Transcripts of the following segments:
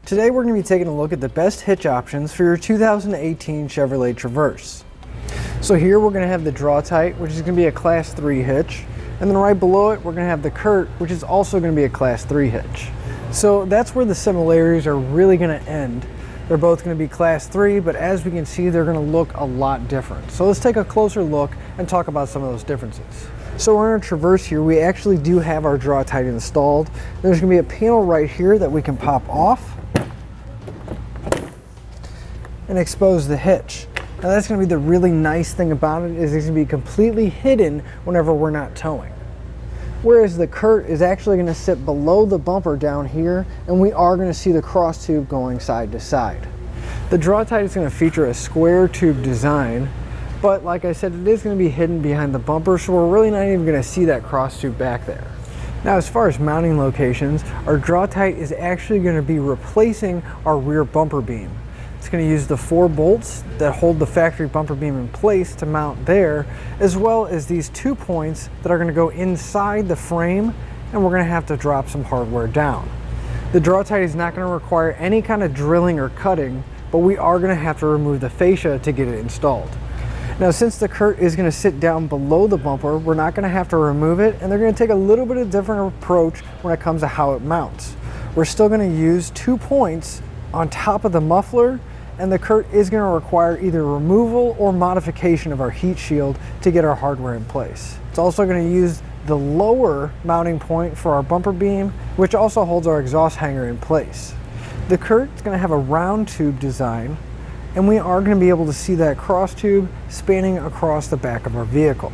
Today we're going to be taking a look at the best hitch options for your 2018 Chevrolet Traverse. So here we're going to have the Draw-Tite, which is going to be a Class 3 hitch, and then right below it we're going to have the Curt, which is also going to be a Class 3 hitch. So that's where the similarities are really going to end. They're both going to be Class 3, but as we can see, they're going to look a lot different. So let's take a closer look and talk about some of those differences. So we're in a Traverse here. We actually do have our Draw-Tite installed. There's going to be a panel right here that we can pop off and expose the hitch. Now that's going to be the really nice thing about it, is it's going to be completely hidden whenever we're not towing. Whereas the Curt is actually going to sit below the bumper down here, and we are going to see the cross tube going side to side. The Draw-Tite is going to feature a square tube design, but like I said, it is going to be hidden behind the bumper, so we're really not even going to see that cross tube back there. Now as far as mounting locations, our Draw-Tite is actually going to be replacing our rear bumper beam. It's going to use the 4 bolts that hold the factory bumper beam in place to mount there, as well as these 2 points that are going to go inside the frame, and we're going to have to drop some hardware down. The Draw-Tite is not going to require any kind of drilling or cutting, but we are going to have to remove the fascia to get it installed. Now since the Curt is going to sit down below the bumper, we're not going to have to remove it, and they're going to take a little bit of different approach when it comes to how it mounts. We're still going to use 2 points on top of the muffler, and the Curt is going to require either removal or modification of our heat shield to get our hardware in place. It's also going to use the lower mounting point for our bumper beam, which also holds our exhaust hanger in place. The Curt is going to have a round tube design, and we are going to be able to see that cross tube spanning across the back of our vehicle.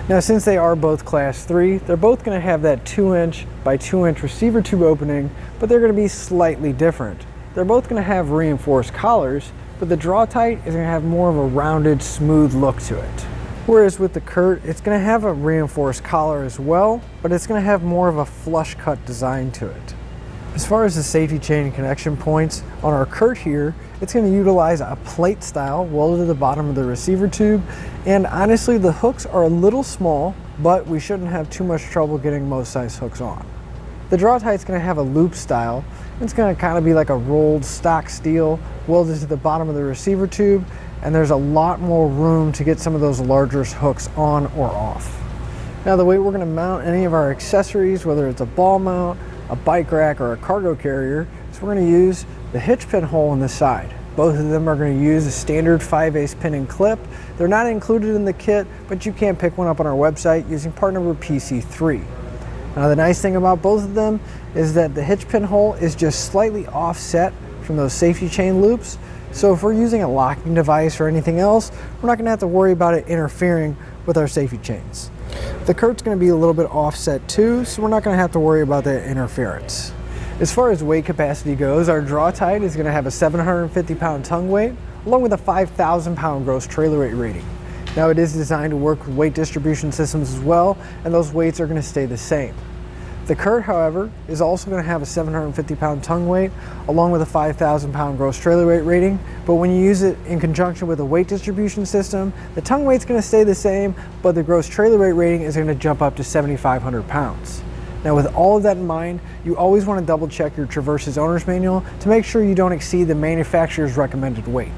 Now since they are both Class 3, they're both going to have that 2-inch by 2-inch receiver tube opening, but they're going to be slightly different. They're both going to have reinforced collars, but the Draw-Tite is going to have more of a rounded, smooth look to it. Whereas with the Curt, it's going to have a reinforced collar as well, but it's going to have more of a flush cut design to it. As far as the safety chain and connection points, on our Curt here, it's going to utilize a plate style welded to the bottom of the receiver tube, and honestly the hooks are a little small, but we shouldn't have too much trouble getting most size hooks on. The Draw-Tite is going to have a loop style. It's going to kind of be like a rolled stock steel welded to the bottom of the receiver tube, and there's a lot more room to get some of those larger hooks on or off. Now the way we're going to mount any of our accessories, whether it's a ball mount, a bike rack, or a cargo carrier, is we're going to use the hitch pin hole on the side. Both of them are going to use a standard 5/8 pin and clip. They're not included in the kit, but you can pick one up on our website using part number PC3. Now the nice thing about both of them is that the hitch pin hole is just slightly offset from those safety chain loops. So if we're using a locking device or anything else, we're not going to have to worry about it interfering with our safety chains. The Curt's going to be a little bit offset too, so we're not going to have to worry about that interference. As far as weight capacity goes, our Draw-Tite is going to have a 750-pound tongue weight, along with a 5,000-pound gross trailer weight rating. Now it is designed to work with weight distribution systems as well, and those weights are going to stay the same. The Curt, however, is also going to have a 750-pound tongue weight, along with a 5,000-pound gross trailer weight rating, but when you use it in conjunction with a weight distribution system, the tongue weight's going to stay the same, but the gross trailer weight rating is going to jump up to 7,500 pounds. Now with all of that in mind, you always want to double check your Traverse's owner's manual to make sure you don't exceed the manufacturer's recommended weight.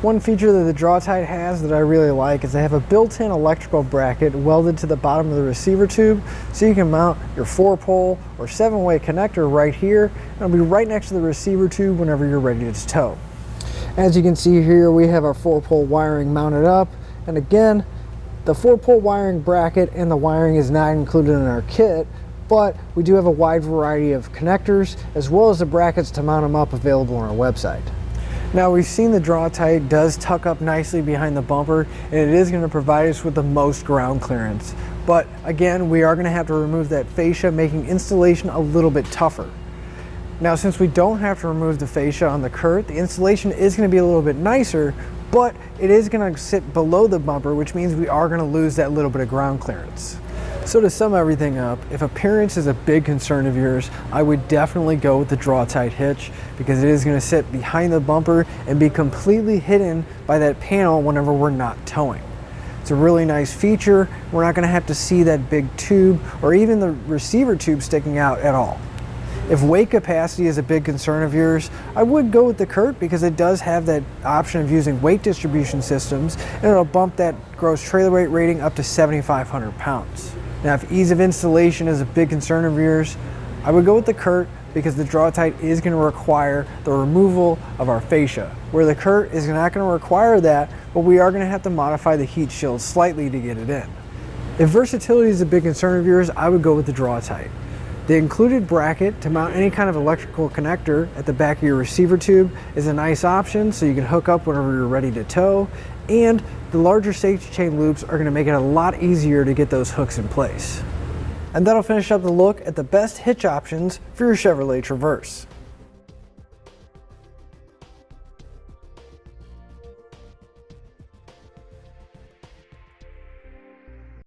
One feature that the Draw-Tite has that I really like is they have a built-in electrical bracket welded to the bottom of the receiver tube, so you can mount your 4-pole or 7-way connector right here, and it'll be right next to the receiver tube whenever you're ready to tow. As you can see here, we have our 4-pole wiring mounted up, and again, the 4-pole wiring bracket and the wiring is not included in our kit, but we do have a wide variety of connectors as well as the brackets to mount them up available on our website. Now we've seen the Draw-Tite does tuck up nicely behind the bumper, and it is going to provide us with the most ground clearance. But again, we are going to have to remove that fascia, making installation a little bit tougher. Now since we don't have to remove the fascia on the Curt, the installation is going to be a little bit nicer, but it is going to sit below the bumper, which means we are going to lose that little bit of ground clearance. So to sum everything up, if appearance is a big concern of yours, I would definitely go with the Draw-Tite hitch, because it is going to sit behind the bumper and be completely hidden by that panel whenever we're not towing. It's a really nice feature. We're not going to have to see that big tube or even the receiver tube sticking out at all. If weight capacity is a big concern of yours, I would go with the Curt because it does have that option of using weight distribution systems, and it'll bump that gross trailer weight rating up to 7,500 pounds. Now, if ease of installation is a big concern of yours, I would go with the Curt because the Draw-Tite is going to require the removal of our fascia, where the Curt is not going to require that, but we are going to have to modify the heat shield slightly to get it in. If versatility is a big concern of yours, I would go with the Draw-Tite. The included bracket to mount any kind of electrical connector at the back of your receiver tube is a nice option, so you can hook up whenever you're ready to tow, and the larger safety chain loops are going to make it a lot easier to get those hooks in place. And that'll finish up the look at the best hitch options for your Chevrolet Traverse.